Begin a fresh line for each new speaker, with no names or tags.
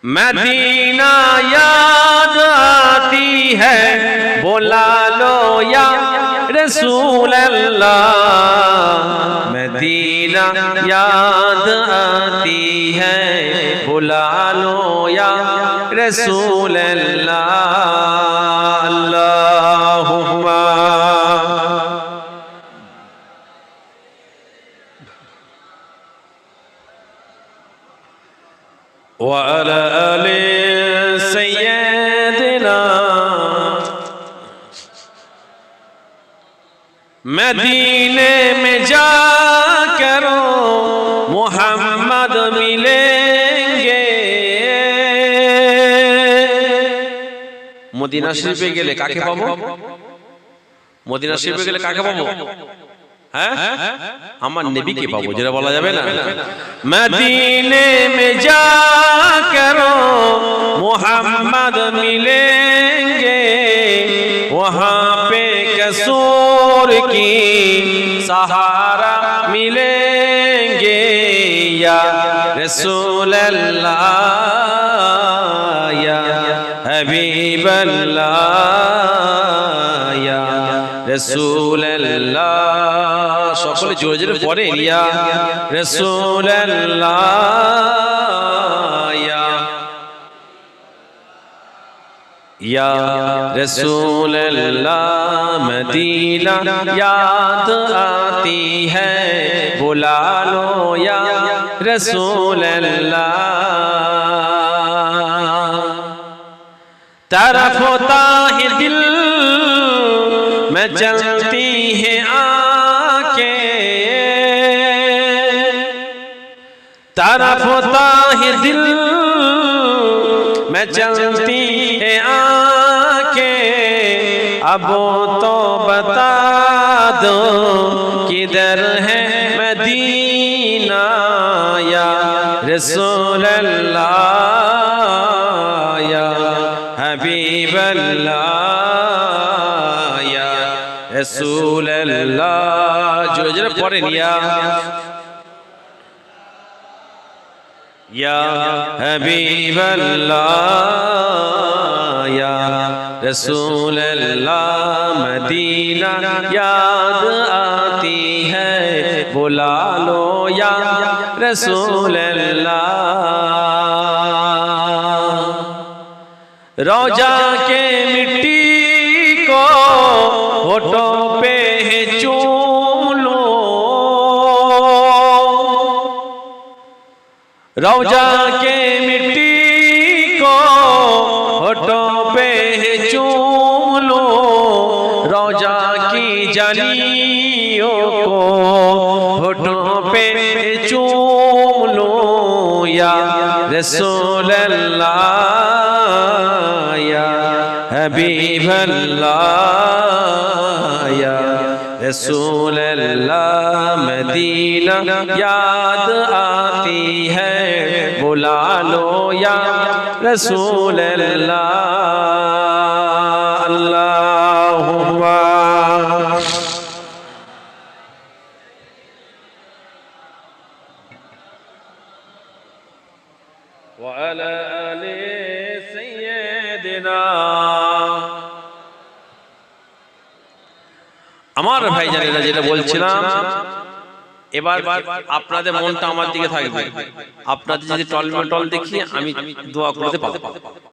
Medina याद आती है, बुला लो या रसूल अल्लाह। मदीना याद आती है, बुला लो या रसूल अल्लाह। अल्लाहुम्मा व अला आले सय्यदना। मदीने में जा करो मोहम्मद मिलेंगे। मदीना शरीफे गेले काके पाबो? मदीना शरीफे गेले काके पाबो? হ্যাঁ, আমার নবীকে পাবো, যেটা বলা যাবে না। মদিনে में जा करो मोहम्मद मिलेंगे, वहां पे कसूर की सहारा मिलेंगे। या रसूल अल्लाह या हबीब अल्लाह या रसूल अल्लाह। সকলে জোরে জোরে পড়েন, ইয়া রাসূল আল্লাহ ইয়া রাসূল আল্লাহ। মদিনা याद आती है, बुला लो या रसूल अल्लाह। तरफ होता है दिल में चलती है तरफ होता है दिल में चलती है आंखें। अब तो बता दो किधर है मदीना या रसूल अल्लाह या हबीब अल्लाह या रसूल अल्लाह। जो जरा पढ़े लिया या हबीब अल्लाह या रसूल अल्लाह। मदीना याद आती है, बुला लो या रसूल अल्लाह। रोजा के मिट्टी को होठों पे चूम लो, रौजा के मिट्टी को होठों पे चूम लो। रौजा की जालियों को होठों पे चूम लो। या रसूल अल्लाह या हबीब अल्लाह या रसूल अल्लाह। मदीना याद आती है, बुला लो या रसूल अल्लाह। अल्लाहुम्मा व अला आले सय्यदना। আমার ভাইজানেরা যেটা বলছিলাম, এবার আপনাদের মনটা আমার দিকে থাকবে। আপনাদের যদি টলমটল দেখি আমি দোয়া করতে পারবো।